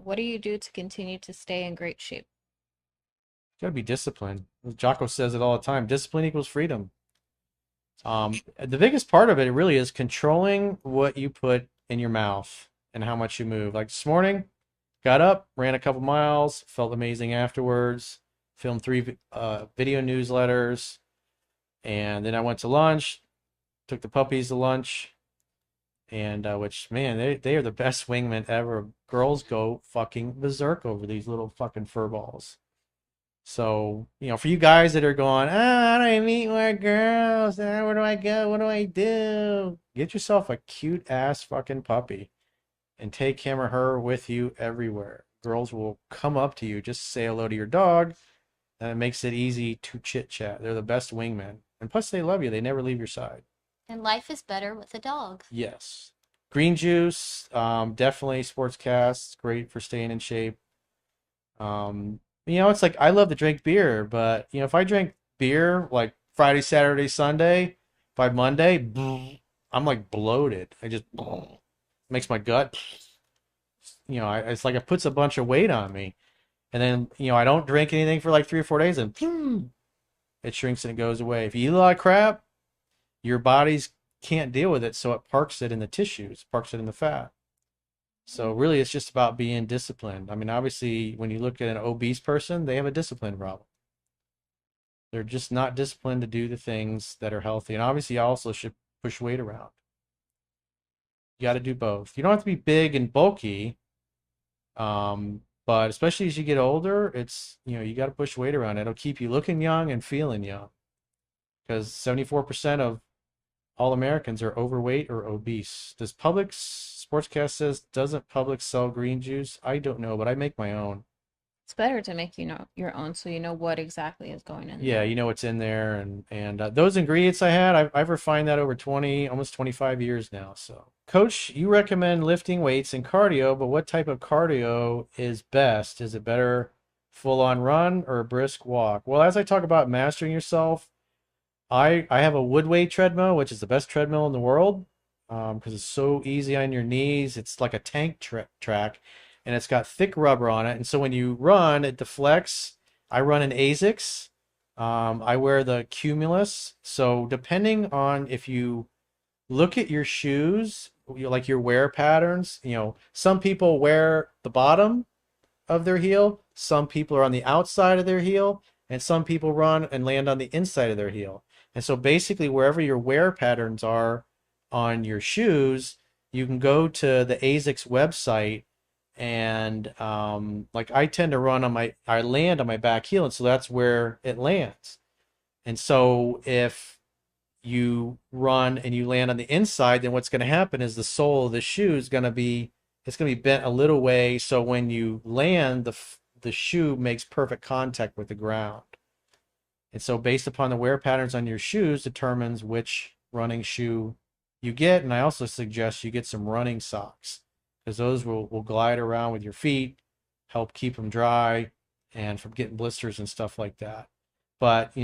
What do you do to continue to stay in great shape? You gotta be disciplined. Jocko says it all the time. Discipline equals freedom. The biggest part of it really is controlling what you put in your mouth and how much you move. Like this morning, got up, ran a couple miles, felt amazing afterwards, filmed three video newsletters, and then I went to lunch, took the puppies to lunch, and which, man, they are the best wingmen ever. Girls go fucking berserk over these little fucking fur balls. So, for you guys that are going, how do I meet more girls? Where do I go? What do I do? Get yourself a cute ass fucking puppy and take him or her with you everywhere. Girls will come up to you, just say hello to your dog, and it makes it easy to chit chat. They're the best wingmen. And plus, they love you, they never leave your side. And life is better with a dog. Yes. Green juice, definitely sports cast, great for staying in shape. It's like I love to drink beer, but if I drink beer like Friday, Saturday, Sunday, by Monday, I'm like bloated. I just makes my gut, it's like it puts a bunch of weight on me. And then, I don't drink anything for like 3 or 4 days and it shrinks and it goes away. If you eat a lot of crap, your body's can't deal with it, so it parks it in the tissues, parks it in the fat. So really, it's just about being disciplined. I mean, obviously, when you look at an obese person, they have a discipline problem. They're just not disciplined to do the things that are healthy. And obviously, you also should push weight around. You got to do both. You don't have to be big and bulky, but especially as you get older, it's, you got to push weight around. It'll keep you looking young and feeling young. Because 74% of all Americans are overweight or obese. Does Publix Sportscast says doesn't Publix sell green juice? I don't know, but I make my own. It's better to make your own so you know what exactly is going in Yeah, there. you know what's in there, and those ingredients I had, I've refined that over 20, almost 25 years now. So, Coach, you recommend lifting weights and cardio, but what type of cardio is best? Is it better full on run or a brisk walk? Well, as I talk about mastering yourself, I have a wood weight treadmill, which is the best treadmill in the world, because it's so easy on your knees. It's like a tank track, and it's got thick rubber on it. And so when you run, it deflects. I run an ASICS. I wear the Cumulus. So depending on if you look at your shoes, like your wear patterns, some people wear the bottom of their heel, some people are on the outside of their heel, and some people run and land on the inside of their heel. And so basically, wherever your wear patterns are on your shoes, you can go to the ASICS website and like I tend to I land on my back heel, and so that's where it lands. And so if you run and you land on the inside, then what's going to happen is the sole of the shoe is going to be it's going to be bent a little way, so when you land, the shoe makes perfect contact with the ground. And so based upon the wear patterns on your shoes determines which running shoe you get. And I also suggest you get some running socks because those will glide around with your feet, help keep them dry and from getting blisters and stuff like that. But,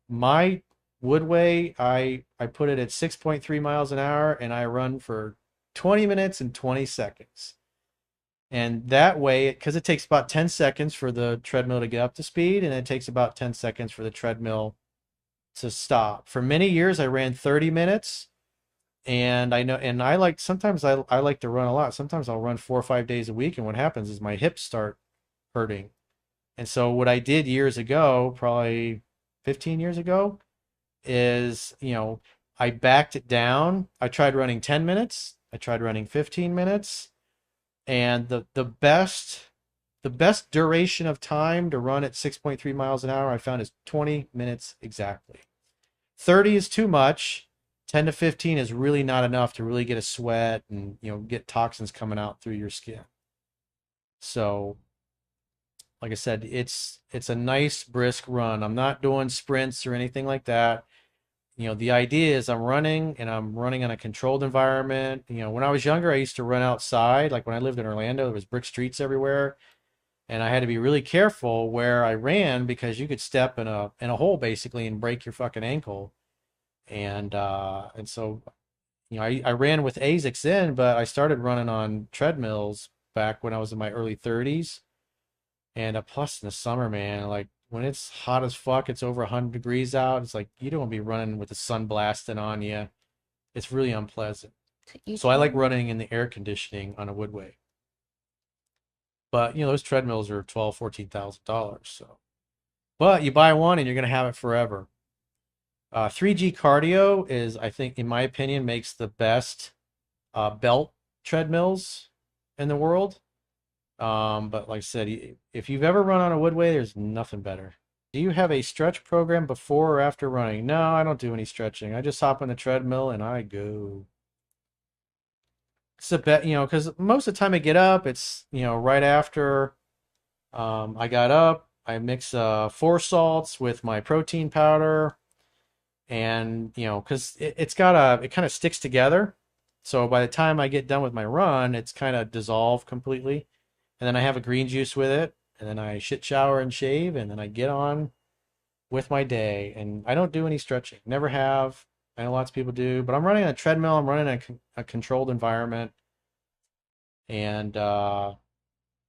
my Woodway, I put it at 6.3 miles an hour and I run for 20 minutes and 20 seconds. And that way, because it takes about 10 seconds for the treadmill to get up to speed, and it takes about 10 seconds for the treadmill to stop. For many years, I ran 30 minutes, and I know, and I like, sometimes I like to run a lot. Sometimes I'll run 4 or 5 days a week, and what happens is my hips start hurting. And so what I did years ago, probably 15 years ago, is, I backed it down. I tried running 10 minutes. I tried running 15 minutes. And the best duration of time to run at 6.3 miles an hour I found is 20 minutes exactly. 30 is too much. 10 to 15 is really not enough to really get a sweat and get toxins coming out through your skin. So, like I said, it's a nice brisk run. I'm not doing sprints or anything like that. The idea is I'm running and I'm running in a controlled environment. When I was younger, I used to run outside. Like when I lived in Orlando, there was brick streets everywhere, and I had to be really careful where I ran because you could step in a hole basically and break your fucking ankle. And so I ran with ASICs then, but I started running on treadmills back when I was in my early 30s. And plus in the summer, man, like when it's hot as fuck, it's over 100 degrees out. It's like you don't want to be running with the sun blasting on you. It's really unpleasant. To each So I his like own. running in the air conditioning on a woodway. But those treadmills are 12, $14,000. So, but you buy one and you're gonna have it forever. 3G cardio is, I think, in my opinion, makes the best belt treadmills in the world. But like I said, if you've ever run on a woodway, there's nothing better. Do you have a stretch program before or after running? No, I don't do any stretching. I just hop on the treadmill and I go. It's a bet, because most of the time I get up, it's, right after I got up. I mix 4 salts with my protein powder, and because it kind of sticks together. So by the time I get done with my run, it's kind of dissolved completely. And then I have a green juice with it, and then I shit shower and shave, and then I get on with my day. And I don't do any stretching. Never have. I know lots of people do, but I'm running on a treadmill. I'm running a controlled environment, and like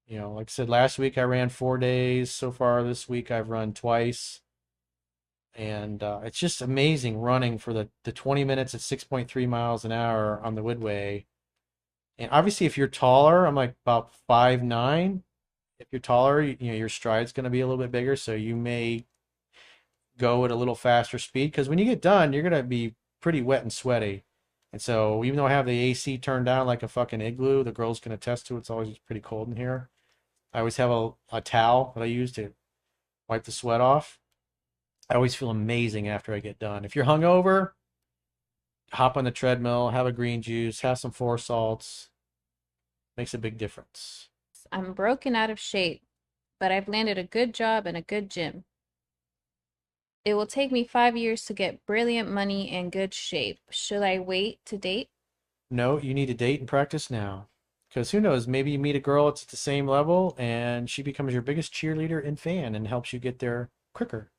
I said, last week I ran 4 days. So far this week I've run twice, and it's just amazing running for the 20 minutes at 6.3 miles an hour on the Woodway. And obviously, if you're taller, I'm like about 5'9". If you're taller, your stride's going to be a little bit bigger, so you may go at a little faster speed. Because when you get done, you're going to be pretty wet and sweaty. And so, even though I have the AC turned down like a fucking igloo, the girls can attest to it. It's always pretty cold in here. I always have a towel that I use to wipe the sweat off. I always feel amazing after I get done. If you're hungover, hop on the treadmill, have a green juice, have some 4 salts. Makes a big difference. I'm broken out of shape, but I've landed a good job and a good gym. It will take me 5 years to get brilliant money and good shape. Should I wait to date? No, you need to date and practice now. Because who knows, maybe you meet a girl that's at the same level and she becomes your biggest cheerleader and fan and helps you get there quicker.